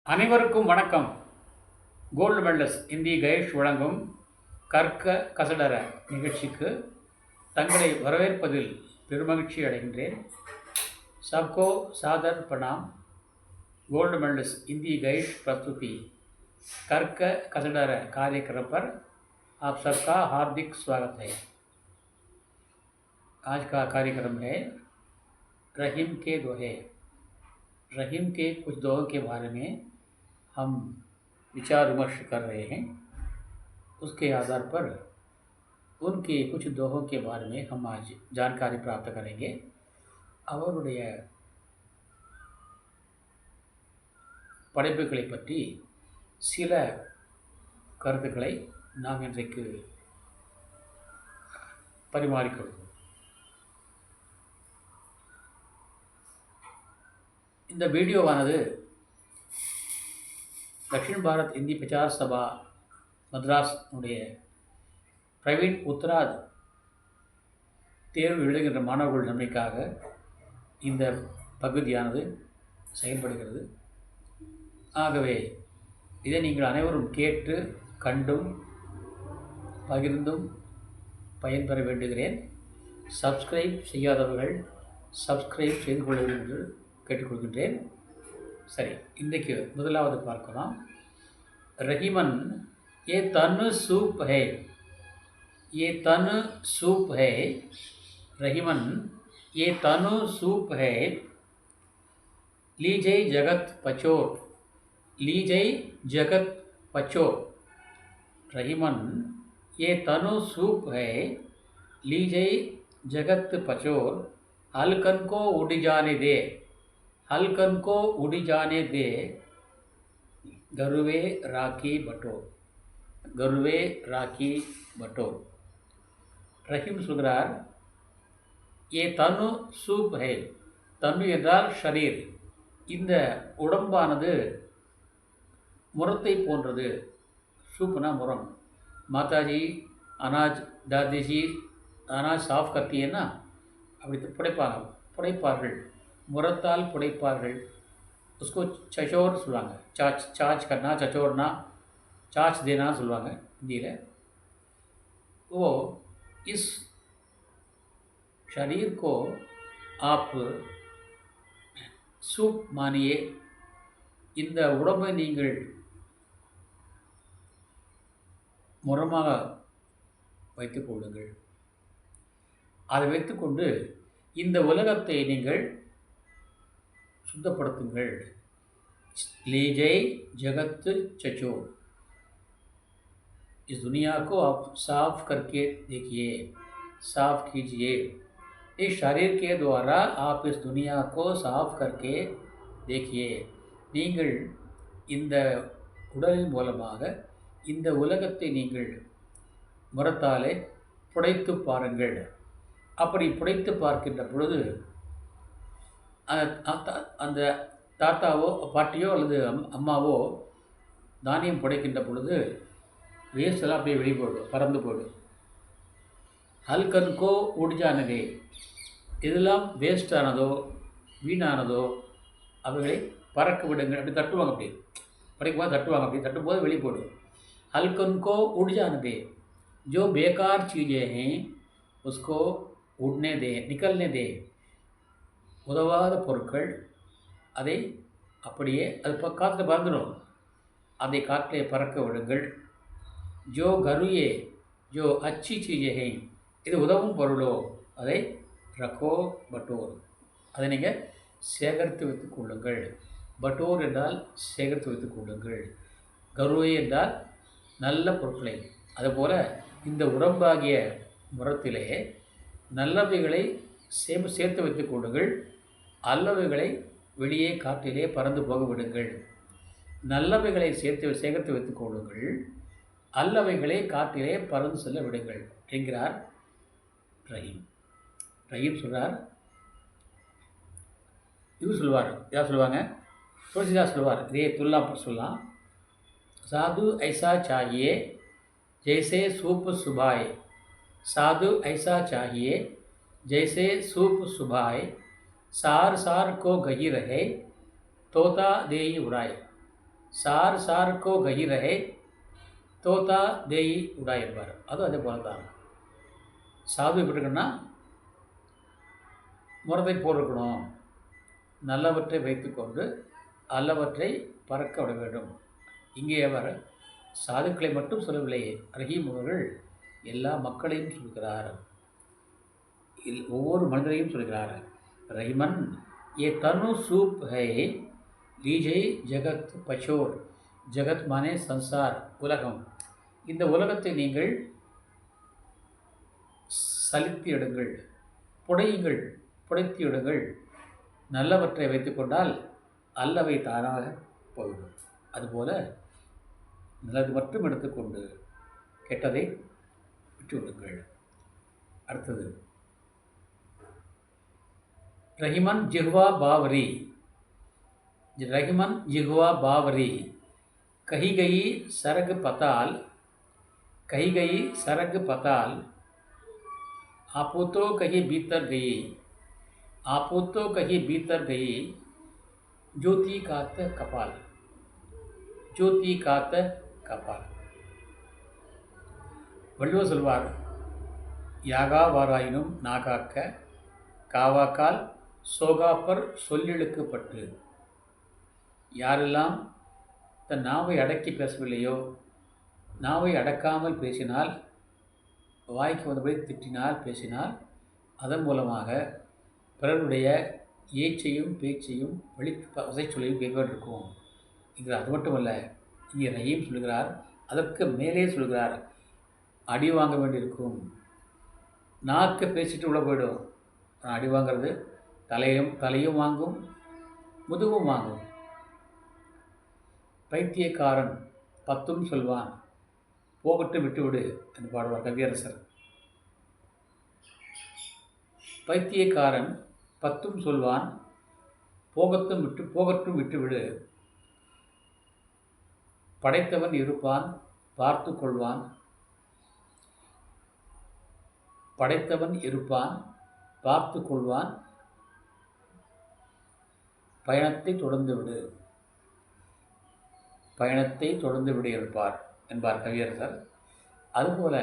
அனைவருக்கும் வணக்கம். Gold medals Hindi Ganesh வழங்கும் கற்க கசடர நிகழ்ச்சிக்கு தங்களை வரவேற்பதில் பெருமகிழ்ச்சி அடைகின்றேன். सबको सादर प्रणाम. गोल्ड मेडल्स हिंदी गणेश प्रस्तुति कर्क कसडर कार्यक्रम पर आप सबका हार्दिक स्वागत है. आज का कार्यक्रम है रहीम के दोहे. रहीम के कुछ दोहों के बारे में हम विचार विमर्श कर रहे हैं. उसके आधार पर उनके कुछ दोहों के बारे में हम आज जानकारी प्राप्त करेंगे. அவருடைய படைப்புகளை பற்றி சில கருத்துக்களை நாம் இன்றைக்கு பரிமாறிக்கொள்வோம். இந்த வீடியோவானது दक्षिण भारत हिंदी प्रचार सभा मद्रास प्रवीण उत्तराद தேர்வு எழுதுகின்ற மாணவர்கள் நன்மைக்காக இந்த பகுதியானது செயல்படுகிறது. ஆகவே இதை நீங்கள் அனைவரும் கேட்டு கண்டும் பகிர்ந்தும் பயன்பெற வேண்டுகிறேன். சப்ஸ்கிரைப் செய்யாதவர்கள் சப்ஸ்கிரைப் செய்து கொள்ள வேண்டும் என்று கேட்டுக்கொள்கின்றேன். சரி, இன்றைக்கு முதலாவது பார்க்கலாம். रहीमन ये तन सूप है, ये तन सूप है. रहीमन ये तन सूप है, लीजै जगत पचोर, लीजै जगत पचोर. रहीमन ये तनु सूप है, लीजै जगत पचोर. हलकन को उड़ जाने दे, हलकन को उड़ जाने दे. गरुवे राखी बटोर, गरुवे राखी बटोर. ரஹீம் சொல்கிறார், ஏ தனு சூப் ஹே. தனு என்றால் ஷரீர். இந்த உடம்பானது முரத்தை போன்றது. சூப்னா முரம். மாதாஜி அனாஜ் தாதிஜி அனாஜ் சாஃப் கத்தியன்னா அப்படி புடைப்பாங்க, புடைப்பார்கள், முரத்தால் புடைப்பார்கள். उसको चचोर சொல்லுவாங்க. சாச் சாச் करना, चचोरना, चाच देना சொல்லுவாங்க हिंदी. वो इस शरीर को आप सूप मानिए. இந்த உடம்பை நீங்கள் முரமாக வைத்துக் கொள்ளுங்கள். அதை வைத்துக்கொண்டு இந்த உலகத்தை நீங்கள் शुद्धப்படுத்துங்கள். लीजै जगत चचो. इस दुनिया को आप साफ करके देखिए, साफ कीजिए. इस शरीर के द्वारा आप इस दुनिया को साफ करके देखिए. நீங்கள் இந்த உடலின் மூலமாக இந்த உலகத்தை நீங்கள் முரத்தாலே புடைத்து பாருங்கள். அப்படி புடைத்து பார்க்கின்ற பொழுது அந்த தாத்தாவோ பாட்டியோ அல்லது அம்மாவோ தானியம் புடைக்கின்ற பொழுது வேஸ்டெல்லாம் அப்படியே வெளியே போய்டும், பறந்து போய்டும். ஹல்கன்கோ உடிஜானதே. இதெல்லாம் வேஸ்டானதோ வீணானதோ அவைகளை பறக்க விடுங்கள். அப்படி தட்டுவாங்க, அப்படி படைக்கும்போது தட்டுவாங்க, அப்படி தட்டும்போது வெளியே போய்டும். हलकनको उड़ जाने दे. जो बेकार चीज़ें हैं उसको उड़ने दे, निकलने दे. உதவாத பொருட்கள் அதை அப்படியே அது காற்றில் பறந்துடும். அதை காற்றிலே பறக்க விடுங்கள். ஜோ கருயே ஜோ அச்சி சீஜே ஹே. இது உதவும் பொருளோ அதை ரக்கோ பட்டோர். அதை நீங்கள் சேகரித்து வைத்துக் கொள்ளுங்கள். பட்டோர் என்றால் சேகரித்து வைத்துக் கொள்ளுங்கள். கருவே என்றால் நல்ல பொருட்களை. அதுபோல் இந்த உடம்பாகிய முரத்திலே நல்லவைகளை சேர்த்து வைத்துக் கொள்ளுங்கள். அல்லவைகளை வெளியே காற்றிலே பறந்து போக விடுங்கள். நல்லவைகளை சேகரித்து வைத்துக் கொள்ளுங்கள். அல்லவைகளை காற்றிலே பறந்து செல்ல விடுங்கள் என்கிறார் ரஹீம். ரஹீம் சொல்கிறார். இது சொல்லுவார், யார் சொல்லுவாங்க? துளசிதாஸ் சொல்லுவார். இதே துல்லா சொல்லலாம். साधु ऐसा चाहिए जैसे सूप सुभाए, साधु ऐसा चाहिए जैसे सूप सुभाए. सार सार को गही रहे, तोता देई उड़ाए. சார் சாருக்கோ கஹி ரஹே தோதா தேயி உடா என்பார். அதுவும் அதே போல தான். சாது எப்படி இருக்குன்னா முறத்தை போல் இருக்கணும், நல்லவற்றை வைத்துக்கொண்டு அல்லவற்றை பறக்க விட வேண்டும். இங்கே அவர் சாதுக்களை மட்டும் சொல்லவில்லை, ரஹீம் அவர்கள் எல்லா மக்களையும் சொல்கிறார், ஒவ்வொரு மனிதரையும் சொல்கிறார். ரஹிமன் ஏ தனு சூப் ஹை லீஜை ஜகத் பச்சோர். ஜகத் மானே சன்சார், உலகம். இந்த உலகத்தை நீங்கள் சலித்து எடுங்கள், புடையுங்கள், புடைத்து எடுங்கள். நல்லவற்றை வைத்துக்கொண்டால் அல்லவை தானாக போய்விடும். அதுபோல நல்லது மட்டும் எடுத்துக்கொண்டு கெட்டதை விட்டுவிடுங்கள். அடுத்தது ரஹிமன் ஜிஹ்வா பாவரி. रहीमन जिह्वा बावरी, कही गई सरग पताल, कही गई सरग पताल, आपूतो कही भीतर गई, आपूतो कही भीतर गई, ज्योति कात कपाल, ज्योति कात कपाल. வள்ளுவர் சொல்வார், யாகாவாராயினும் நாகாக்க, காவாக்கால் சோகாப்பர் சொல்லிழுக்கப்பட்டு. யாரெல்லாம் தன் நாவை அடக்கி பேசவில்லையோ, நாவை அடக்காமல் பேசினால், வாய்க்கு வந்தபடி திட்டினால், பேசினால், அதன் மூலமாக பிறருடைய ஏச்சையும் பேச்சையும் வசைச்சொல்லையும் கேட்கப்பட்டிருக்கும். இது அது மட்டுமல்ல, இங்கே ரஹீம் சொல்கிறார், அதற்கு மேலே சொல்கிறார், அடி வாங்க வேண்டியிருக்கும். நாக்கு பேசிட்டு உள்ள போயிடும். அடி வாங்கிறது தலையும் வாங்கும், முதுகும் வாங்கும். பைத்தியக்காரன் பத்தும் சொல்வான், போகட்டும் விட்டுவிடு என்று பாடுவார் கவியரசர். பைத்தியக்காரன் பத்தும் சொல்வான், போகட்டும் விட்டுவிடு. படைத்தவன் இருப்பான், பார்த்து கொள்வான். படைத்தவன் இருப்பான், பார்த்து கொள்வான். பயணத்தை தொடர்ந்து விடு, பயணத்தை தொடர்ந்து விடு என்பார் கவியரசர். அதுபோல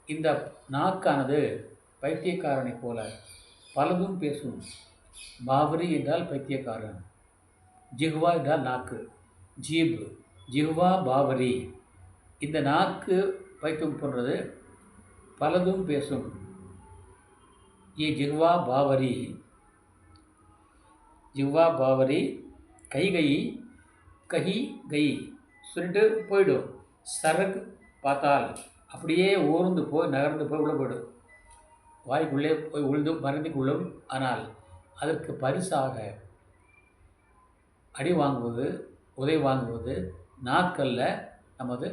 இந்த நாக்கானது பைத்தியக்காரனை போல பலதும் பேசும். பாவரி என்றால் பைத்தியக்காரன், ஜிஹ்வா என்றால் நாக்கு, ஜீப், ஜிஹ்வா பாவரி. இந்த நாக்கு பைத்தியம் போன்றது, பலதும் பேசும். ये जिह्वा बावरी, जिह्वा बावरी, कही गई, कही गई சொல்லிட்டு போயிடும். சரக் பார்த்தால் அப்படியே ஊர்ந்து போய் நகர்ந்து போய் உள்ளே போய்டும், வாய்க்குள்ளே போய் உழுந்து மறைந்து கொள்ளும். ஆனால் அதற்கு பரிசாக அடி வாங்குவது, உதை வாங்குவது நாக்கல்ல, நமது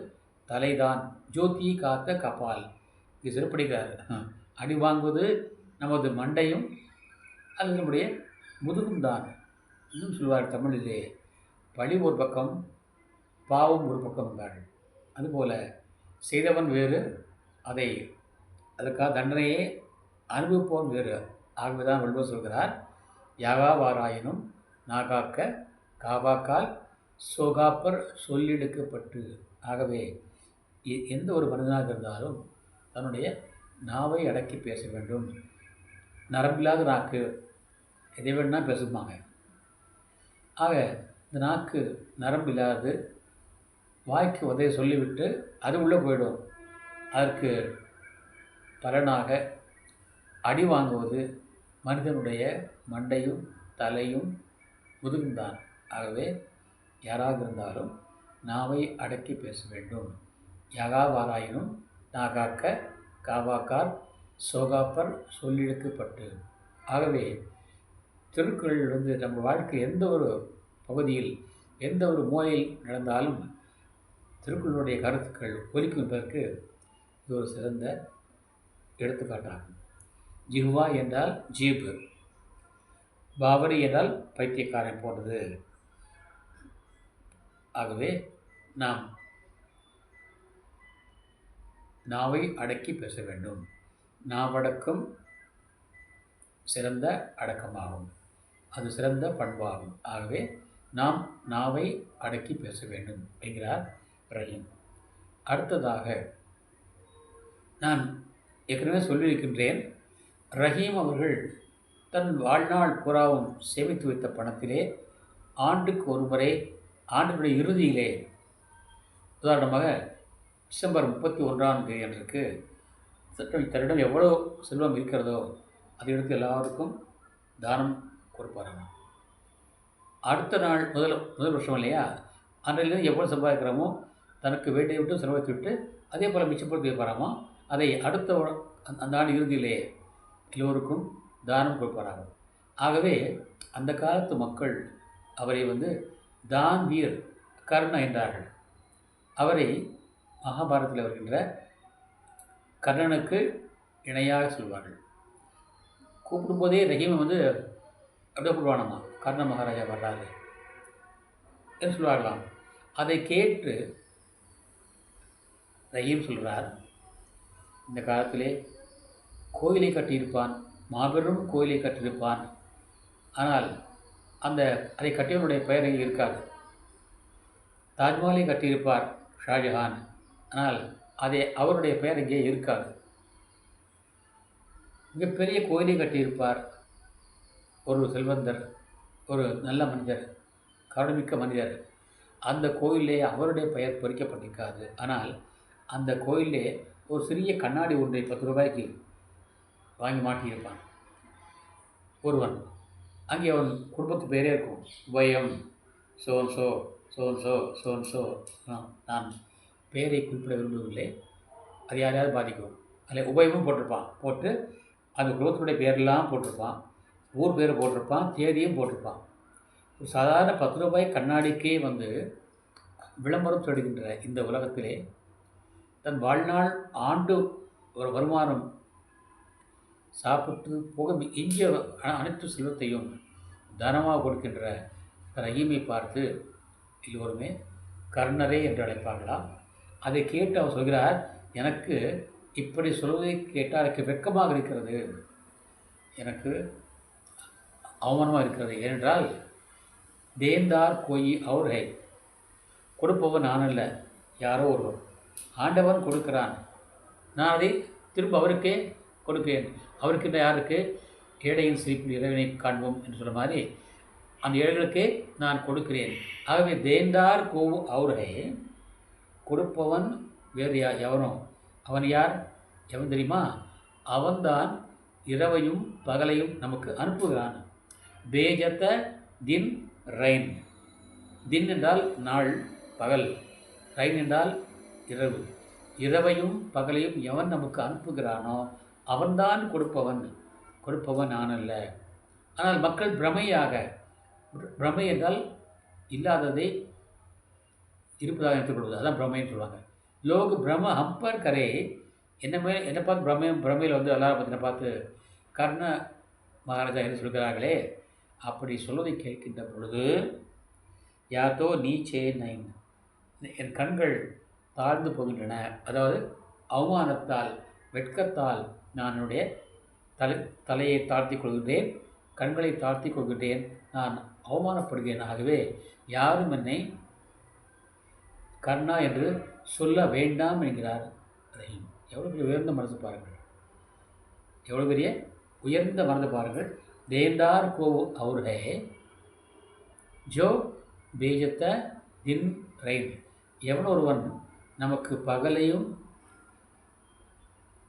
தலைதான். ஜோதி காத்த கபால், இது சிறப்பிடிக்கிறார். அடி வாங்குவது நமது மண்டையும் அல்லது நம்முடைய முதுகும் தான். இன்னும் சொல்வார் தமிழிலே, பழி ஒரு பக்கம், பாவம் ஒரு பக்கம் என்றார்கள். அதுபோல் செய்தவன் வேறு, அதற்காக தண்டனையே அனுபவிப்பவன் வேறு. ஆகவேதான் வள்ளுவர் சொல்கிறார், யாகாவாராயினும் நாகாக்க, காவாக்கால் சோகாப்பர் சொல்லிடுக்கப்பட்டு. ஆகவே எந்த ஒரு மனிதனாக இருந்தாலும் தன்னுடைய நாவை அடக்கி பேச வேண்டும். நரம்பில்லாத நாக்கு எதை வேணும்னா பேசுவாங்க. ஆக இந்த நாக்கு நரம்பில்லாது வாய்க்கு உதவி சொல்லிவிட்டு அது உள்ளே போயிடும். அதற்கு பலனாக அடி வாங்குவது மனிதனுடைய மண்டையும் தலையும் முதுகும் தான். ஆகவே யாராக இருந்தாலும் நாவை அடக்கி பேச வேண்டும். யாகாவாராயினும் நாகாக்க, காவாக்கால் சோகாப்பர் சொல்லிழுக்கப்பட்டு. ஆகவே திருக்குறள் நம்ம வாழ்க்கை எந்த ஒரு பகுதியில், எந்த ஒரு மூலையில் நடந்தாலும் திருக்குறளுடைய கருத்துக்கள் ஒலிக்கும் என்பதற்கு இது ஒரு சிறந்த எடுத்துக்காட்டாகும். ஜிஹ்வா என்றால் ஜீபு, பாவரி என்றால் பைத்தியக்காரன் போன்றது. ஆகவே நாம் நாவை அடக்கி பேச வேண்டும். நாவடக்கம் சிறந்த அடக்கமாகும், அது சிறந்த பண்பாகும். ஆகவே நாம் நாவை அடக்கி பேச வேண்டும் என்கிறார் ரஹீம். அடுத்ததாக நான் ஏற்கனவே சொல்லியிருக்கின்றேன், ரஹீம் அவர்கள் தன் வாழ்நாள் புறாவும் சேமித்து வைத்த பணத்திலே ஆண்டுக்கு ஒரு முறை, ஆண்டினுடைய இறுதியிலே, உதாரணமாக டிசம்பர் 31ஆம் தேதி அன்றைக்கு தன்னிடம் எவ்வளோ செல்வம் இருக்கிறதோ அதை எடுத்து எல்லாருக்கும் தானம் கொடுப்பாராம். அடுத்த நாள் முதல் வருஷம் இல்லையா, அன்றையிலேருந்து எவ்வளோ சம்பாதிக்கிறோமோ தனக்கு வேண்டிய விட்டு செலவழித்து விட்டு அதே போல் மிச்சப்படுத்தி வைப்பாராமா. அதை அடுத்த அந்த ஆண்டு இறுதியிலே எல்லோருக்கும் தானம் கொடுப்பாராங்க. ஆகவே அந்த காலத்து மக்கள் அவரை தான் வீர் கர்ண என்றார்கள். அவரை மகாபாரதத்தில் வருகின்ற கர்ணனுக்கு இணையாக சொல்வார்கள். கூப்பிடும்போதே ரஹீமை அப்படியே கூப்பிடுவானாமா, கர்ண மகாராஜா வர்றாரு என்று சொல்வார்களாம். அதை கேட்டு ரஹீம் சொல்கிறார், இந்த காலத்திலே கோயிலை கட்டியிருப்பான், மாபெரும் கோயிலை கட்டியிருப்பான். ஆனால் அதை கட்டியவனுடைய பெயர் இங்கே இருக்காது. தாஜ்மஹாலை கட்டியிருப்பார் ஷாஜஹான், ஆனால் அவருடைய பெயர் இங்கே இருக்காது. மிகப்பெரிய கோயிலை கட்டியிருப்பார் ஒரு செல்வந்தர், ஒரு நல்ல மனிதர், கருணைமிக்க மனிதர். அந்த கோயிலே அவருடைய பெயர் பொறிக்கப்பட்டிருக்காது. ஆனால் அந்த கோயிலே ஒரு சிறிய கண்ணாடி ஒன்றை 10 ரூபாய்க்கு வாங்கி மாட்டியிருப்பான் ஒருவன். அங்கே அவன் குடும்பத்து பேரே இருக்கும், உபயம் சோன்சோ சோன்சோ சோன்சோ. நான் பேரை குறிப்பிட விரும்பவில்லை, அது யாரையாவது பாதிக்கும். அதில் உபயமும் போட்டிருப்பான். போட்டு அந்த குடும்பத்தினுடைய பேரெல்லாம் போட்டிருப்பான், ஊர் பேரை போட்டிருப்பான், தேதியும் போட்டிருப்பான். ஒரு சாதாரண 10 ரூபாய் கண்ணாடிக்கே விளம்பரம் தேடுகின்ற இந்த உலகத்திலே தன் வாழ்நாள் ஆண்டு ஒரு வருமானம் சாப்பிட்டு போக எஞ்சிய அனைத்து செல்வத்தையும் தானமாக கொடுக்கின்ற ரஹீமை பார்த்து எல்லோருமே கர்ணரே என்று அழைப்பார்களாம். அதை கேட்டு அவர் சொல்கிறார், எனக்கு இப்படி சொல்வதை கேட்டால் எனக்கு வெட்கமாக இருக்கிறது, எனக்கு அவமானமாக இருக்கிறது. ஏனென்றால் தேந்தார் கோயி அவர் ஹை, கொடுப்பவன் நான் அல்ல, யாரோ ஒருவர். ஆண்டவன் கொடுக்கிறான், நான் அதை திரும்ப அவருக்கே கொடுக்கிறேன். அவருக்கு யாருக்கு? ஏழையின் சிரிப்பில் இறைவனை காண்போம் என்று சொல்ல மாதிரி அந்த ஏழைகளுக்கே நான் கொடுக்கிறேன். ஆகவே தேந்தார் கோவு அவரை கொடுப்பவன் வேறு எவனோ, அவன் யார்? எவன் தெரியுமா? அவன்தான் இரவையும் பகலையும் நமக்கு அனுப்புகிறான். பேஜத்த தின் ரைன். தின் என்றால் நாள், பகல். ரைன் என்றால் இரவு. இரவையும் பகலையும் எவன் நமக்கு அனுப்புகிறானோ அவன்தான் கொடுப்பவன், கொடுப்பவன் நான் அல்ல. ஆனால் மக்கள் பிரமை என்றால் இல்லாததை இருப்பதாக எடுத்துக்கொள்வது, அதான் பிரமைன்னு சொல்லுவாங்க. லோக் பிரம ஹம்பர் கரே. என்னை பார்த்து பிரமையில் எல்லாரும் பற்றின பார்த்து கர்ண மகாராஜா என்று சொல்கிறார்களே, அப்படி சொல்வதை கேட்கின்ற பொழுது யாத்தோ நீச்சே நைன், என் கண்கள் தாழ்ந்து போகின்றன. அதாவது அவமானத்தால், வெட்கத்தால் நான் என்னுடைய தலையை தாழ்த்தி கொள்கிறேன், கண்களை தாழ்த்தி கொள்கிறேன், நான் அவமானப்படுகிறேன். ஆகவே யாரும் என்னை கர்ணா என்று சொல்ல வேண்டாம் என்கிறார் ரஹீம். எவ்வளோ பெரிய உயர்ந்த மனது பாருங்கள், எவ்வளோ பெரிய உயர்ந்த மனது பாருங்கள். தேந்தார் கோ அவர்களே ஜோ பேஜத்த தின் ரைன். எவன் ஒருவன் நமக்கு பகலையும்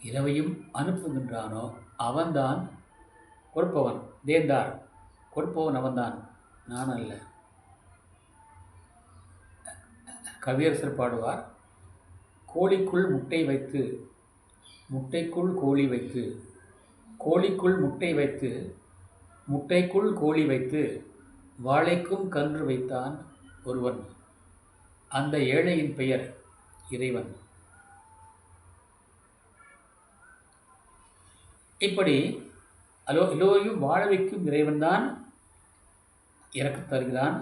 இரவையும் அனுப்புகின்றானோ அவன்தான் கொடுப்பவன். தேந்தார், கொடுப்பவன் அவன்தான், நான் அல்ல. கவியரசர் பாடுவார், கோழிக்குள் முட்டை வைத்து, முட்டைக்குள் கோழி வைத்து, கோழிக்குள் முட்டை வைத்து, முட்டைக்குள் கோழி வைத்து, வாழைக்கும் கன்று வைத்தான் ஒருவன், அந்த ஏழையின் பெயர் இறைவன். இப்படி எல்லோரையும் வாழ வைக்கும் இறைவன்தான் எனக்கு தருகிறான்,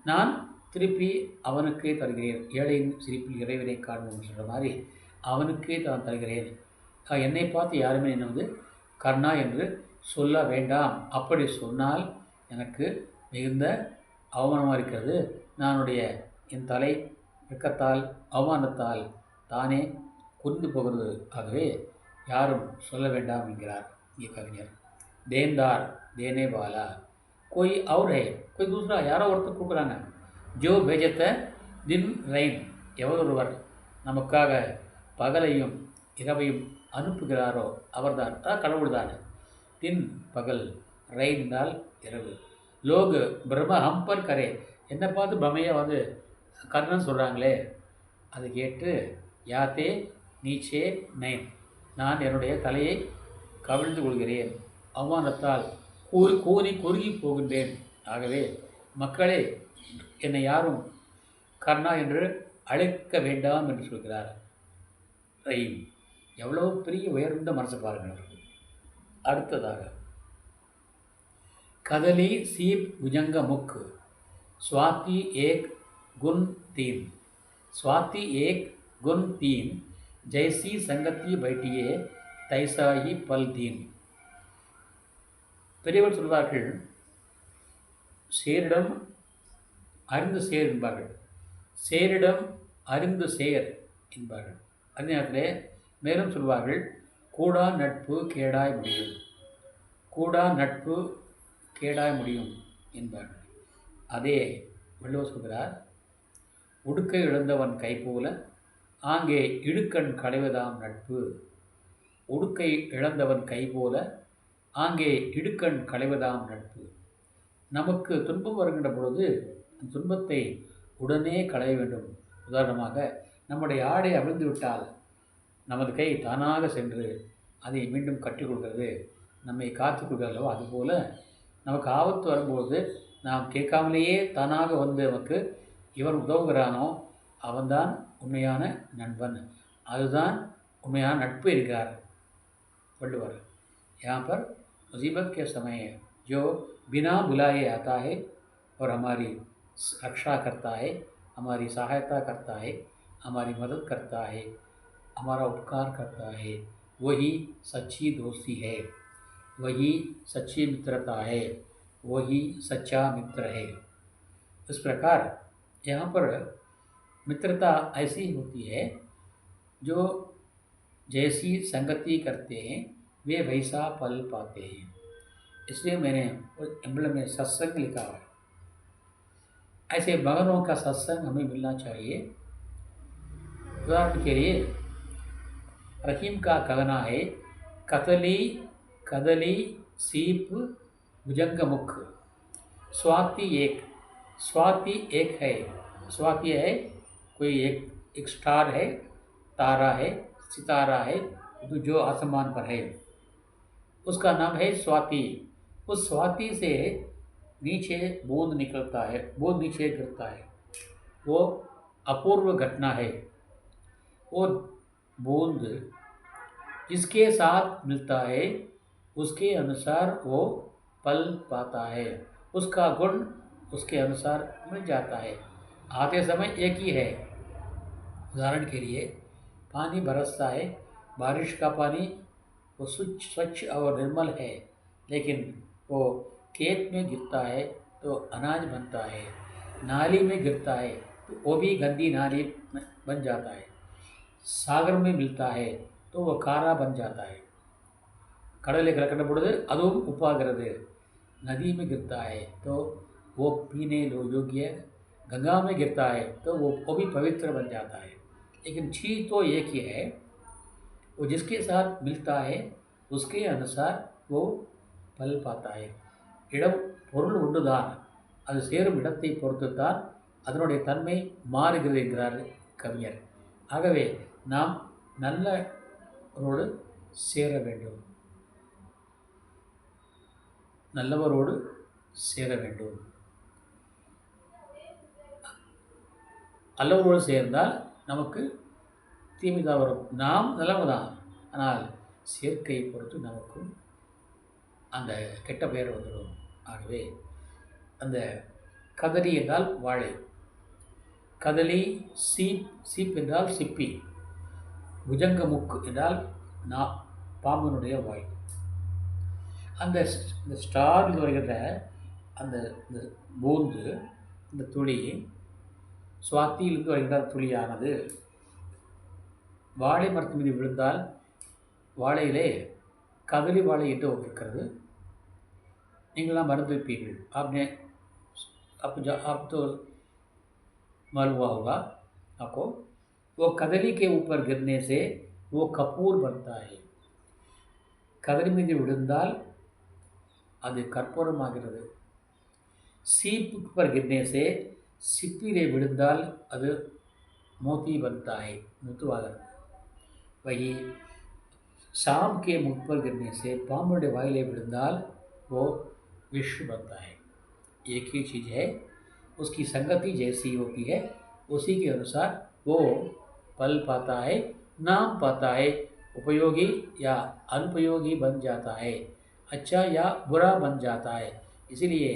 நான் திருப்பி அவனுக்கே தருகிறேன். ஏழையின் சிரிப்பில் இறைவனை காண்போம் சொல்கிற மாதிரி அவனுக்கே தான் தருகிறேன். என்னை பார்த்து யாருமே என்னை கர்ணா என்று சொல்ல வேண்டாம். அப்படி சொன்னால் எனக்கு மிகுந்த அவமானமாக இருக்கிறது. நானுடைய என் தலை வெட்கத்தால் அவமானத்தால் தானே குனிந்து போகிறது. ஆகவே யாரும் சொல்ல வேண்டாம் என்கிறார் இங்கே கவிஞர். தேன்தார் தேனே வாலா कोई और है कोई दूसरा யாரோ ஒருத்தர் கூப்பிட்றாங்க. ஜோ பேஜத்த தின் ரெயின் எவரொருவர் நமக்காக பகலையும் இரவையும் அனுப்புகிறாரோ அவர்தான் கடவுள்தான். தின் பகல் ரெயின்னால் இரவு. லோக் பிரம்ம ஹம்பர் கரே என்னை பார்த்து பிரமையாக வந்து கர்ணன் சொல்கிறாங்களே அது கேட்டு யாத்தே நீச்சே நைன் நான் என்னுடைய தலையை கவிழ்ந்து கொள்கிறேன். அவமானத்தால் கூறி குறுகி போகின்றேன். ஆகவே மக்களே என்னை யாரும் கர்ணா என்று அழைக்க வேண்டாம் என்று சொல்கிறார் ரஹீம். எவ்வளோ பெரிய உயர்ந்த மனசு பாருங்கள். அடுத்ததாக கதலி சீப் புஜங்க முக் स्वाति एक गुण तीन स्वाति एक गुण तीन जैसी संगति बैठिए தைசா ही पल दीन. பெரியவர் சொல்வார்கள் சேரிடம் அறிந்து சேர் என்பார்கள், சேரிடம் அறிந்து சேர் என்பார்கள். அதே நேரத்திலே மேலும் சொல்வார்கள் கூடா நட்பு கேடாய் முடியும், கூடா நட்பு கேடாய் முடியும் என்பார்கள். அதே வள்ளுவர் சொல்கிறார் உடுக்கை இழந்தவன் கை போல ஆங்கே இடுக்கண் களைவதாம் நட்பு. உடுக்கை இழந்தவன் கை போல ஆங்கே இடுக்கண் களைவதாம் நட்பு. நமக்கு துன்பம் வருகின்ற பொழுது அந்த துன்பத்தை உடனே களைய வேண்டும். உதாரணமாக நம்முடைய ஆடை அவிழ்ந்து விட்டால் நமது கை தானாக சென்று அதை மீண்டும் கட்டிக் கொடுக்கிறது, நம்மை காத்துக் கொடுக்கிறதோ. அதுபோல் நமக்கு ஆபத்து வரும்போது நாம் கேட்காமலேயே தானாக வந்து நமக்கு இவன் உதவுகிறானோ அவன்தான் உண்மையான நண்பன், அதுதான் उन्हें नटपे இருக்கிறார் वल्लुवर। यहाँ पर मुसीबत के समय जो बिना बुलाए आता है और हमारी रक्षा करता है, हमारी सहायता करता है, हमारी मदद करता है, हमारा उपकार करता है, वही सच्ची दोस्ती है, वही सच्ची मित्रता है, वही सच्चा मित्र है। इस प्रकार यहाँ पर मित्रता ऐसी होती है जो जैसी संगति करते हैं वे वैसा फल पाते हैं। इसलिए मैंने उस एम्बलम में सत्संग लिखा है। ऐसे मगनों का सत्संग हमें मिलना चाहिए। उदाहरण के लिए रहीम का कहना है कतली कदली सीप भुजंगमुख स्वाति एक है। स्वाति है कोई एक स्टार है, तारा है, सितारा है जो आसमान पर है, उसका नाम है स्वाति। उस स्वाति से नीचे बूंद निकलता है, बूंद नीचे गिरता है, वो अपूर्व घटना है। वो बूंद जिसके साथ मिलता है उसके अनुसार वो फल पाता है, उसका गुण उसके अनुसार मिल जाता है। आते समय एक ही है। उदाहरण के लिए पानी बरसता है, बारिश का पानी वो स्वच्छ और निर्मल है, लेकिन वो खेत में गिरता है तो अनाज बनता है, नाली में गिरता है तो वो भी गंदी नाली बन जाता है, सागर में मिलता है तो वो खारा बन जाता है, கடலில் கலக்கிற பொழுது அதுவும் உப்பாகிறது, नदी में गिरता है तो वो पीने योग्य, गंगा में गिरता है तो वो भी पवित्र बन जाता है। लेकिन चीज़ तो एक ही है, वो जिसके साथ मिलता है उसके अनुसार वो பல் पाता है। இடம் பொருள் ஒன்றுதான், அது சேரும் இடத்தை பொறுத்துத்தான் அதனுடைய தன்மை மாறுகிறது என்கிறார் கவிஞர்। ஆகவே நாம் நல்லவரோடு சேர வேண்டும், நல்லவரோடு சேர வேண்டும்। நல்லவரோடு சேர்ந்தால் நமக்கு தீமைதான் வரும், நாம் நல்லவதான், ஆனால் சேர்க்கையை பொறுத்து நமக்கும் அந்த கெட்ட பெயர் வந்துடும்। ஆகவே அந்த கதலி என்றால் வாழை, கதலி சீப் என்றால் சிப்பி, புஜங்க முக்கு என்றால் பாம்பனுடைய வாய்। அந்த ஸ்டாரில் வருகின்ற அந்த பூந்து இந்த துளி சுவாத்தியிலிருந்து வருகிற துளியானது வாழை மரத்து மீது விழுந்தால் வாழையிலே கதலி वाले ईंट होकर निगला मरद पीपल आपने आप तो मालूम हुआ होगा आपको। वो कदली के ऊपर गिरने से वो कपूर बनता है। कदली मीது விழுந்தால் அது கற்பூரமாகிறது। सीप पर गिरने से सिप्पीले விழுந்தால் அது मोती बनता है, मुतुवाகிறது। वही सांप के मुख पर गिरने से पांबुड़े वाइले विழுந்தால் वो विष बनता है। एक ही चीज़ है, उसकी संगति जैसी होती है उसी के अनुसार वो फल पाता है, नाम पाता है, उपयोगी या अनुपयोगी बन जाता है, अच्छा या बुरा बन जाता है। इसीलिए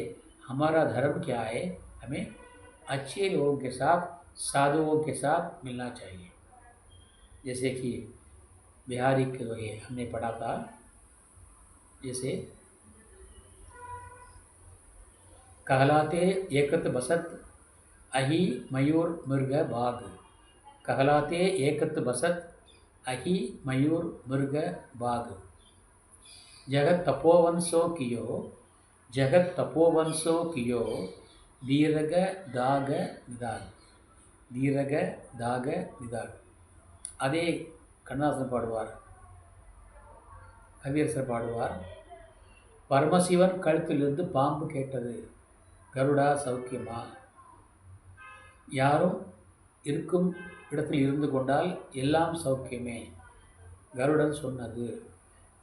हमारा धर्म क्या है, हमें अच्छे लोगों के साथ, साधुओं के साथ मिलना चाहिए। जैसे कि बिहारी के जो है हमने पढ़ा था, जैसे कहलाते एकत बसत अहि मयूर मृग बाग। कहलाते एकत बसत अहि मयूर मृग बाग। जगत तपोवंशो कियो, जगत तपोवंशो कियो, दीर्घ दाग निदाग। दीर्घ दाग निदाग। அதே கண்ணாசன் பாடுவார், கவியரசர் பாடுவார், பரமசிவன் கழுத்திலிருந்து பாம்பு கேட்டது, கருடா சௌக்கியமா? யாரும் இருக்கும் இடத்தில் இருந்து கொண்டால் எல்லாம் சௌக்கியமே, गरुड़न சொன்னது।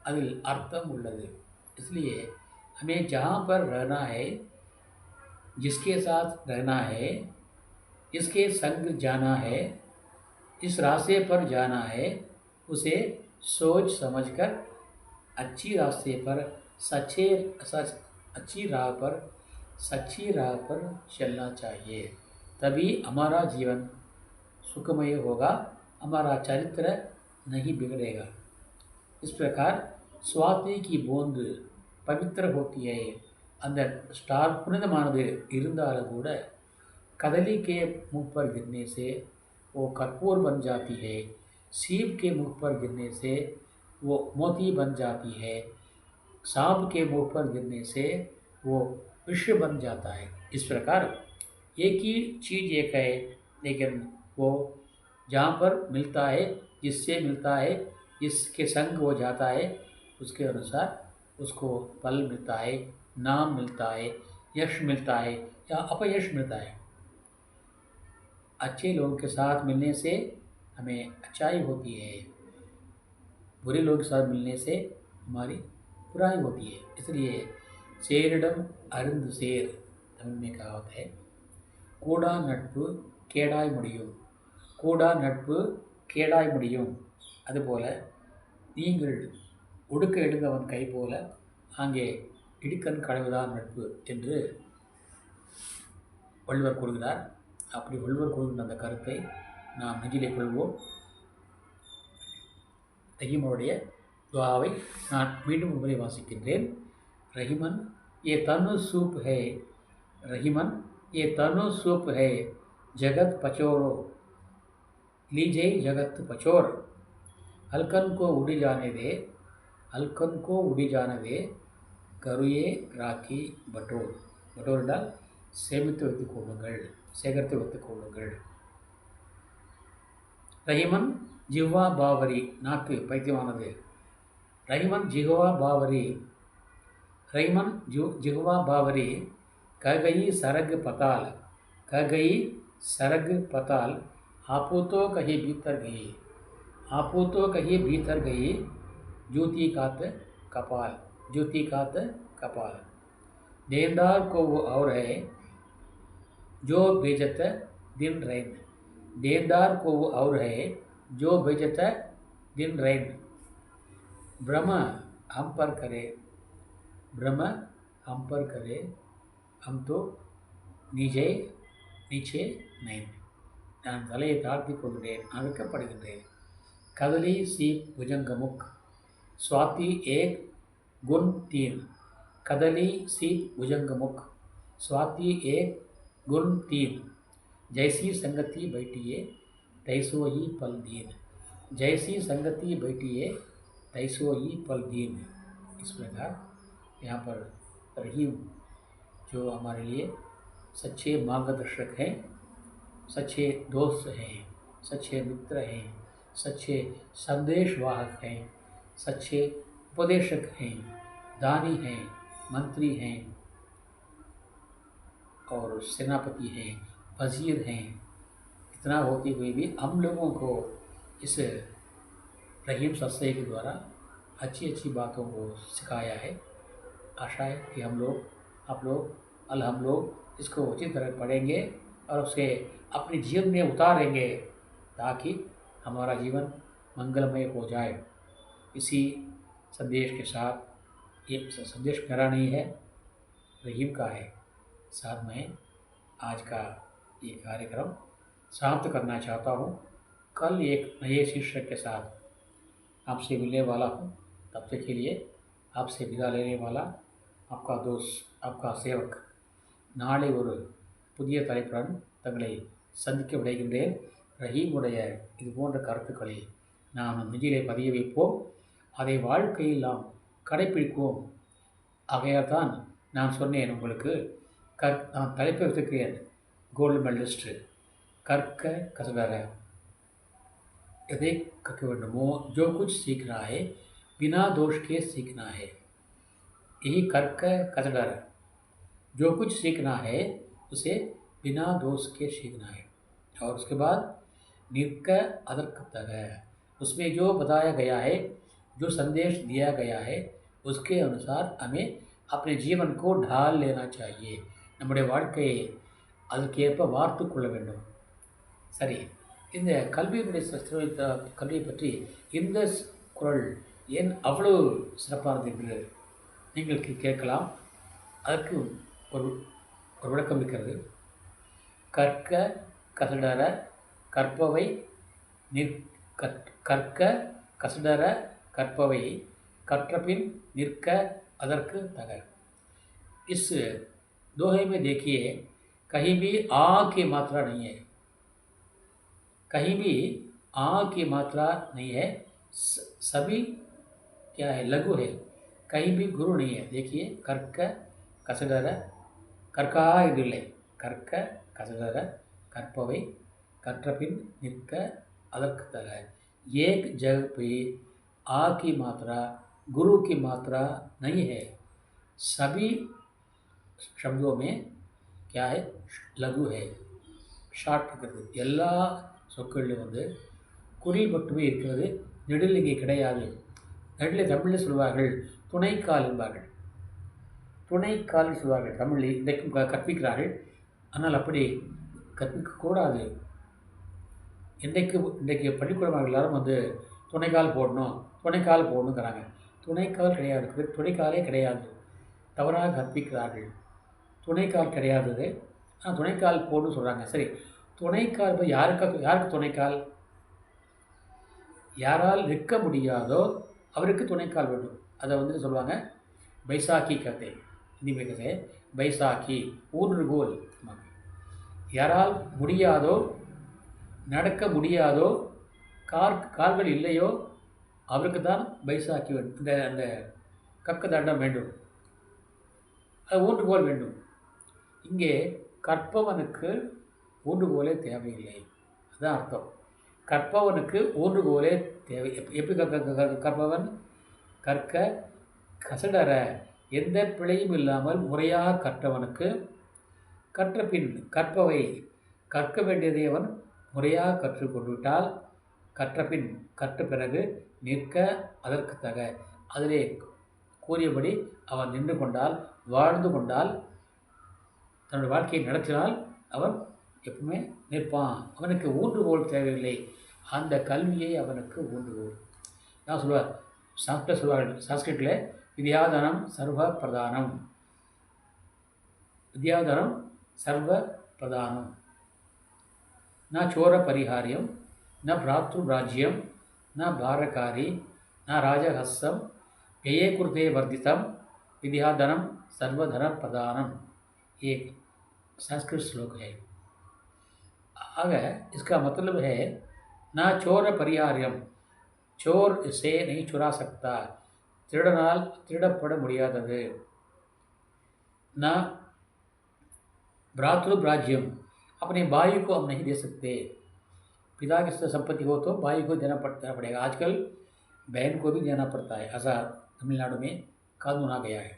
அதில் அர்த்தம் உள்ளது। इसलिए हमें जहाँ पर रहना है, जिसके साथ रहना है, इसके संग जाना है, इस रास्ते पर जाना है, उसे सोच समझकर अच्छी रास्ते पर अच्छी राह पर चलना चाहिए। तभी हमारा जीवन सुखमय होगा, हमारा चरित्र नहीं बिगड़ेगा। इस प्रकार स्वाति की बूंद पवित्र होती है। அந்த ஸ்டார் புனிதமானது இருந்தாலும் கூட कदली के मुख पर गिरने से वो कर्पूर बन जाती है, सीप के मुख पर गिरने से वो मोती बन जाती है, सांप के मुख पर गिरने से वो विष बन जाता है। इस प्रकार एक ही चीज़ एक है, लेकिन वो जहाँ पर मिलता है, जिससे मिलता है, जिसके संग वो जाता है, उसके अनुसार उसको फल मिलता है, नाम मिलता है, यश मिलता है या अपयश मिलता है। अच्छे लोगों के साथ मिलने से हमें अच्छाई होती है, बुरे लोगों के साथ मिलने से हमारी बुराई होती है। इसलिए சேரிடம் அருந்து சேர் தமிழ் में कहावत है, கூடா நட்பு கேடாய் முடியும், கூடா நட்பு கேடாய் முடியும்। அதுபோல நீங்கள் ஒடுக்க எடுங்கவன் கை போல அங்கே இடுக்கண் களைவதான் நட்பு என்று வள்ளுவர் கூறுகிறார்। அப்படி வள்ளுவர் கூறுகின்ற அந்த கருத்தை நாம் நெஞ்சிலே கொள்வோம்। ரஹீமனுடைய துஆவை நான் மீண்டும் ஒரு முறை வாசிக்கின்றேன்। रहीमन ये तनु सूप है, रहीमन ये तनु सूप है, जगत पचोरो लीजिए जगत पचोर। हल्कन को उड़ी जाने दे, हल्कन को उड़ी जाने दे, கருயே ராக்கி பட்டோர்। பட்டோர் என்றால் சேமித்து வைத்துக் கொள்ளுங்கள், சேகரித்து வைத்துக் கொள்ளுங்கள்। ரஹீமன் ஜிஹ்வா பாவரி, நாக்கு பைத்தியமானது। ரஹீமன் ஜிஹ்வா பாவரி, रहीमन जिह्वा बावरी, कह गई सरग पताल, कह गई सरग पताल, आपू तो कहीं भीतर गई, आपू तो कहीं भीतर गई, जूती कात कपाल, जूती कात कपाल। देनदार को वो और है जो बेजत दिन रैन, देनदार को वो और है जो बेजत दिन रैन। ब्रह्म हम पर करे, ब्रह्म हम पर करे, हम तो நீச்சே நைன்। நான் தலையை தாழ்த்திக் கொள்கிறேன், அழைக்கப்படுகின்றேன்। கதலி सीप भुजंगमुख, स्वाति एक गुण तीन। कदली सीप भुजंगमुख, स्वाति एक गुण तीन, जैसी संगति बैठिए तैसो ही पल दीन, जैसी संगति बैठिए तैसो ही पल दीन। इस प्रकार यहाँ पर रहीम जो हमारे लिए सच्चे मार्गदर्शक हैं, सच्चे दोस्त हैं, सच्चे मित्र हैं, सच्चे संदेशवाहक हैं, सच्चे उपदेशक हैं, दानी हैं, मंत्री हैं और सेनापति हैं, वजीर हैं। इतना होते हुए भी हम लोगों को इस रहीम सत्संग के द्वारा अच्छी अच्छी बातों को सिखाया है। आशा है कि हम लोग इसको उचित तरह पढ़ेंगे और उसे अपने जीवन में उतारेंगे ताकि हमारा जीवन मंगलमय हो जाए। इसी संदेश के साथ, ये संदेश मेरा नहीं है, रहीम का है, साथ में आज का ये कार्यक्रम समाप्त करना चाहता हूँ। कल एक नए शीर्षक के साथ आपसे मिलने वाला हूँ। तब तक के लिए आपसे विदा लेने वाला आपका दोस्त, आपका சேவக். நாளை ஒரு புதிய தலைப்புடன் தங்களை சந்திக்க விடைகின்றேன். ரஹீமுடைய இது போன்ற கருத்துக்களை நாம் நெஞ்சிலே பதிய வைப்போம். அதை வாழ்க்கையில் நாம் கடைப்பிடிப்போம். ஆகையால் தான் நான் சொன்னேன் உங்களுக்கு, நான் தலைப்பை வைத்திருக்கிறேன், கோல்டு மெடலிஸ்ட்டு. கற்க கசடர. எதை கற்க வேண்டுமோ, जो कुछ सीखना है बिना दोष के सीखना है, यही कर्क कसडर। जो कुछ सीखना है उसे बिना दोष के सीखना है। और उसके बाद निर्क अदर्कतग, उसमें जो बताया गया है, जो संदेश दिया गया है, उसके अनुसार हमें अपने जीवन को ढाल लेना चाहिए. நம்முடைய வாழ்க்கையை அதுக்கேற்ப வார்த்து கொள்ள வேண்டும். சரி, இந்த கல்வியை பற்றி இந்த குறள் ஏன் அவ்வளவு சிறப்பானது என்று நீங்கள் கேட்கலாம். அதற்கு ஒரு விளக்கம் இருக்கிறது. கற்க கசடர கற்பவை கற்க கசடர கற்பவை கற்றபின் நிற்க அதற்கு தக. इस दोहे में देखिए, कहीं भी आ की मात्रा नहीं है, कहीं भी आ की मात्रा नहीं है, सभी क्या है, लघु है, कहीं भी गुरु नहीं है. देखिए, कर्क कसडर कर्का इदिल्ले, कर्क कसडर कर्पவை कற்றபின் நிற்க அதற்கு தக. एक जगह पे आ की मात्रा, गुरु की मात्रा नहीं है. सभी शब्दों में क्या है, लघु है, ஷார்ட் இருக்கிறது. எல்லா சொற்களிலும் வந்து குறில் மட்டுமே இருக்கிறது, நெடில் இங்கே கிடையாது. நெடில் தமிழில் சொல்வார்கள் துணைக்கால் என்பார்கள், துணைக்கால் சொல்வார்கள் தமிழில். இன்றைக்கும் கற்பிக்கிறார்கள். ஆனால் அப்படி கற்பிக்கக்கூடாது. இன்றைக்கு பள்ளிக்கூடம் எல்லாரும் வந்து துணைக்கால் போடணுங்கிறாங்க. துணைக்கால் கிடையாது, துணைக்காலே கிடையாது, தவறாக கற்பிக்கிறார்கள். துணைக்கால் கிடையாது, ஆனால் துணைக்கால் போடணும்னு சொல்கிறாங்க. சரி, துணைக்கால் இப்போ யாருக்கு துணைக்கால்? யாரால் நிற்க முடியாதோ அவருக்கு துணைக்கால் வேண்டும். அதை வந்து சொல்லுவாங்க பைசாக்கி கதை, ஹிந்தி में कहते हैं बैसाखी, ஊன்றுகோல். யாரால் முடியாதோ, நடக்க முடியாதோ, கால்கள் இல்லையோ அவருக்கு தான் பைசாக்கி வேண்டும். அந்த கக்க தண்டம் வேண்டும், அது ஊன்றுகோல் வேண்டும். இங்கே கற்பவனுக்கு ஊன்றுகோலே தேவையில்லை, அதுதான் அர்த்தம். கற்பவனுக்கு ஊன்றுகோலே தேவை. எப்படி கற்பவன்? கற்க கசடர, எந்த பிழையும் இல்லாமல் முறையாக கற்றவனுக்கு, கற்றபின் கற்பவை, கற்க வேண்டியதை அவன் முறையாக கற்றுக்கொண்டு விட்டால், கற்றபின் கற்ற பிறகு நிற்க அதற்கு தக, அதிலே கூறியபடி அவன் நின்று கொண்டால், வாழ்ந்து கொண்டால், தன்னுடைய வாழ்க்கையை நடத்தினால் அவன் எப்பவுமே நிற்பான். அவனுக்கு ஊன்றுகோல் தேவையில்லை, அந்த கல்வியை அவனுக்கு ஊன்றுகோல். நான் சொல்லுவார், சான்ஸ்கிரிட்டில் வித்யாதனம் சர்வ பிரதானம், வித்யாதனம் சர்வ பிரதானம். न चोर परिहार्यम, न भ्रातृराज्यम, न भारकारी, न राजहस्सम, व्यये कृते वर्धितम, विद्याधनम सर्वधन प्रदानम. ये संस्कृत श्लोक है। आग इसका मतलब है ना चोर परिहार्यम, चोर से नहीं चुरा सकता, திருடனால் திருடப்பட முடியாதது। ना भ्रातृभ्राज्यम, अपने भाई को हम नहीं दे सकते। पिता की संपत्ति हो तो भाई को देना पड़ेगा। आजकल बहन को भी देना पड़ता है, ऐसा तमिलनाडु में कानून आ गया है।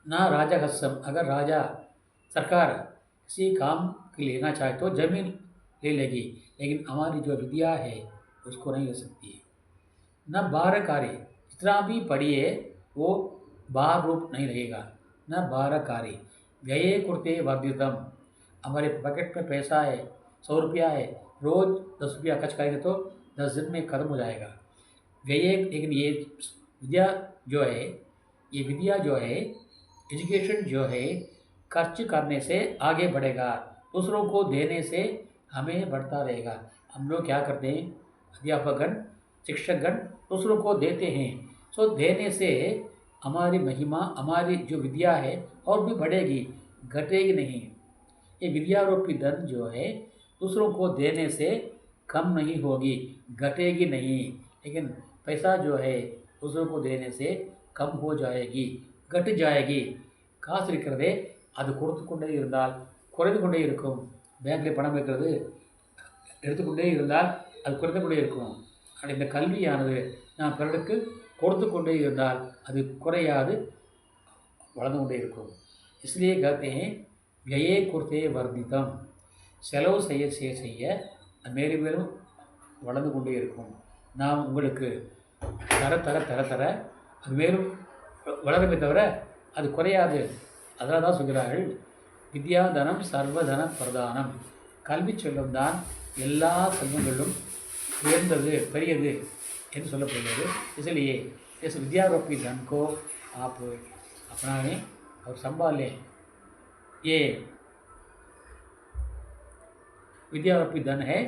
ना राजहस्सम, अगर राजा सरकार किसी काम के लेना चाहे तो जमीन ले लेगी, लेकिन हमारी जो विद्या है उसको नहीं ले सकती। न बार कार्य, जितना भी पढ़िए वो बार रूप नहीं रहेगा। न बार कार्य, व्यय कुर्ते वर्धितम, हमारे पॉकेट में पैसा है 100 रुपया है, रोज़ 10 रुपया खर्च करेंगे तो 10 दिन में खत्म हो जाएगा व्यय। लेकिन ये विद्या जो है, ये विद्या जो है, एजुकेशन जो है, खर्च करने से आगे बढ़ेगा, दूसरों को देने से हमें बढ़ता रहेगा। हम लोग क्या करते हैं, अध्यापकगण शिक्षकगण दूसरों को देते हैं, सो देने से हमारी महिमा, हमारी जो विद्या है और भी बढ़ेगी, घटेगी नहीं। ये विद्यारूपी धन जो है दूसरों को देने से कम नहीं होगी, घटेगी नहीं। लेकिन पैसा जो है दूसरों को देने से कम हो जाएगी, घट जाएगी। காசு இருக்கிறதே அது கொடுத்து கொண்டே இருந்தால் குறைந்து கொண்டே இருக்கும்। பேங்க்கில் பணம் இருக்கிறது எடுத்துக்கொண்டே இருந்தால் அது குறைந்து கொண்டே இருக்கும்। ஆனால் இந்த கல்வியானது நாம் பிறருக்கு கொடுத்து கொண்டே இருந்தால் அது குறையாது, வளர்ந்து கொண்டே இருக்கும்। इसलिए कहते हैं व्यये कुर्ते वर्धितम, செலவு செய்ய செய்ய செய்ய அது மேலும் மேலும் வளர்ந்து கொண்டே இருக்கும்। நாம் உங்களுக்கு தர தர தர தர அது மேலும் வளருமே தவிர அது குறையாது। அதனால தான் சொல்கிறார்கள், வித்யாதனம் சர்வதன பிரதானம், கல்வி செல்வம் தான் எல்லா செல்வங்களிலும் உயர்ந்தது, பெரியது என்று சொல்லப்படுகிறது। इसलिए इस विद्यारूपी धन को आप अपनाएं और संभाल लें। ये विद्यारूपी धन है,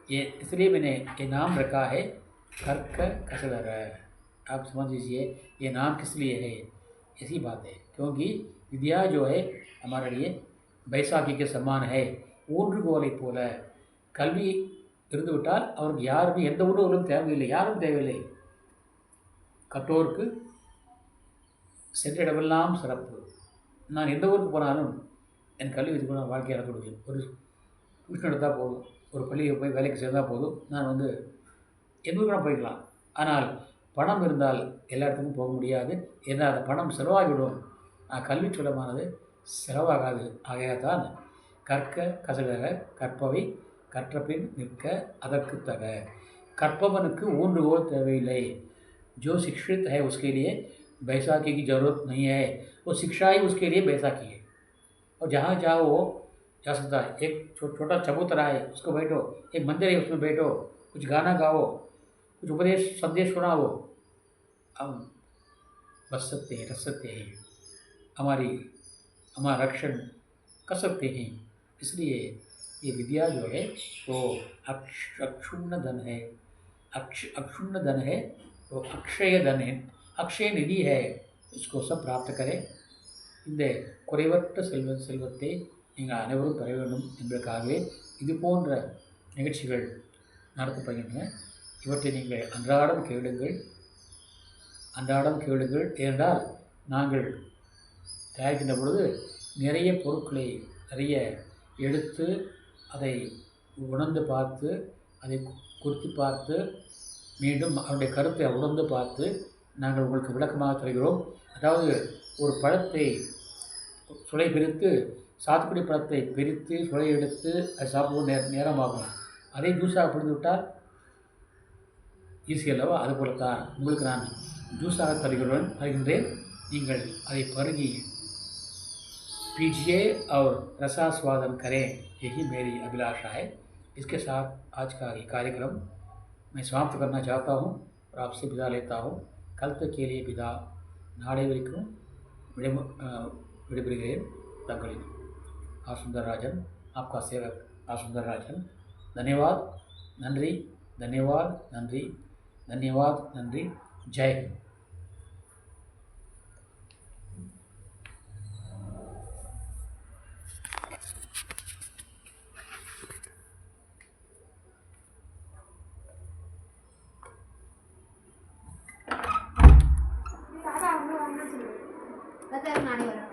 ये इसलिए मैंने ये नाम रखा है कर्क कसदर। आप समझ लीजिए ये नाम किस लिए है, ऐसी बात है। क्योंकि विद्या जो है हमारे लिए बैसाखी के समान है, ஊன்றுகோலை போல। கல்வி இருந்து விட்டால் அவருக்கு யாருமே எந்த உணவுகளும் தேவையில்லை, யாரும் தேவையில்லை। கற்றோருக்கு சென்ற இடமெல்லாம் சிறப்பு। நான் எந்த ஊருக்கு போனாலும் என் கல்வி வச்சு கூட வாழ்க்கையை நடத்த முடியும்। ஒரு டியூஷன் எடுத்தால் போதும், ஒரு பள்ளியை போய் வேலைக்கு சேர்ந்தால் போதும், நான் எந்த ஊருக்கு நான் போய்க்கலாம்। ஆனால் பணம் இருந்தால் எல்லா இடத்துக்கும் போக முடியாது, ஏன்னா அந்த பணம் செலவாகிவிடும்। கல்வி செலவானது செலவாகாது। ஆகையால்தான் கற்க கசடர, கற்பவை கற்றபின் நிற்க அதற்கு தக। கற்பவனுக்கு ஊன்றுகோல் தேவையில்லை। जो शिक्षित है उसके लिए बैसाखी की ज़रूरत नहीं है, वो शिक्षा ही उसके लिए बैसाखी है। और जहाँ जाओ वो जा सकता है। एक छोटा चबूतरा है, उसको बैठो, एक मंदिर है उसमें बैठो, कुछ गाना गाओ, कुछ उपदेश संदेश सुनाओ, हम बच सकते हैं, रख सकते हैं, हमारा रक्षण कर सकते हैं। इसलिए ये विद्या जो है वो अक्षुण्ण धन है, अक्षुण्ण धन है, वो अक्षय धन है, अक्षय निधि है। इसको सब प्राप्त करें। இந்த குறைவற்ற செல்வத்தை நீங்கள் அனைவரும் பெற வேண்டும் என்பதற்காகவே இது போன்ற நிகழ்ச்சிகள் நடத்தப்படுகின்றன। இவற்றை நீங்கள் அன்றாடம் கேளுங்கள்। ஏனென்றால் நாங்கள் தயாரிக்கின்ற பொழுது நிறைய பொருட்களை நிறைய எடுத்து அதை உணர்ந்து பார்த்து, அதை குறித்து பார்த்து, மீண்டும் அவருடைய கருத்தை உணர்ந்து பார்த்து நாங்கள் உங்களுக்கு விளக்கமாக தருகிறோம்। அதாவது ஒரு பழத்தை சுளை பிரித்து, சாத்துக்குடி பழத்தை பிரித்து சுளை எடுத்து அது சாப்பிடுவது நேரமாகும்। அதே ஜூஸாக பிடித்து விட்டால் ஈஸி அல்லவா? அதுபோலத்தான் உங்களுக்கு நான் ஜூஸாக தருகின்றேன்। நீங்கள் அதை பருகி पीजिए और रसास्वादन करें, यही मेरी अभिलाषा है। इसके साथ आज का ये कार्यक्रम मैं समाप्त करना चाहता हूँ और आपसे विदा लेता हूँ। कल तक के लिए विदा। नाड़े वरिक्कुम विड़बिड़ुगिरेन तंगलिन आर सुंदरराजन, आपका सेवक आर सुंदरराजन। धन्यवाद, नंरी, धन्यवाद, नंरी, धन्यवाद, नंरी। जय हिंद। அதான் நானே வரேன்.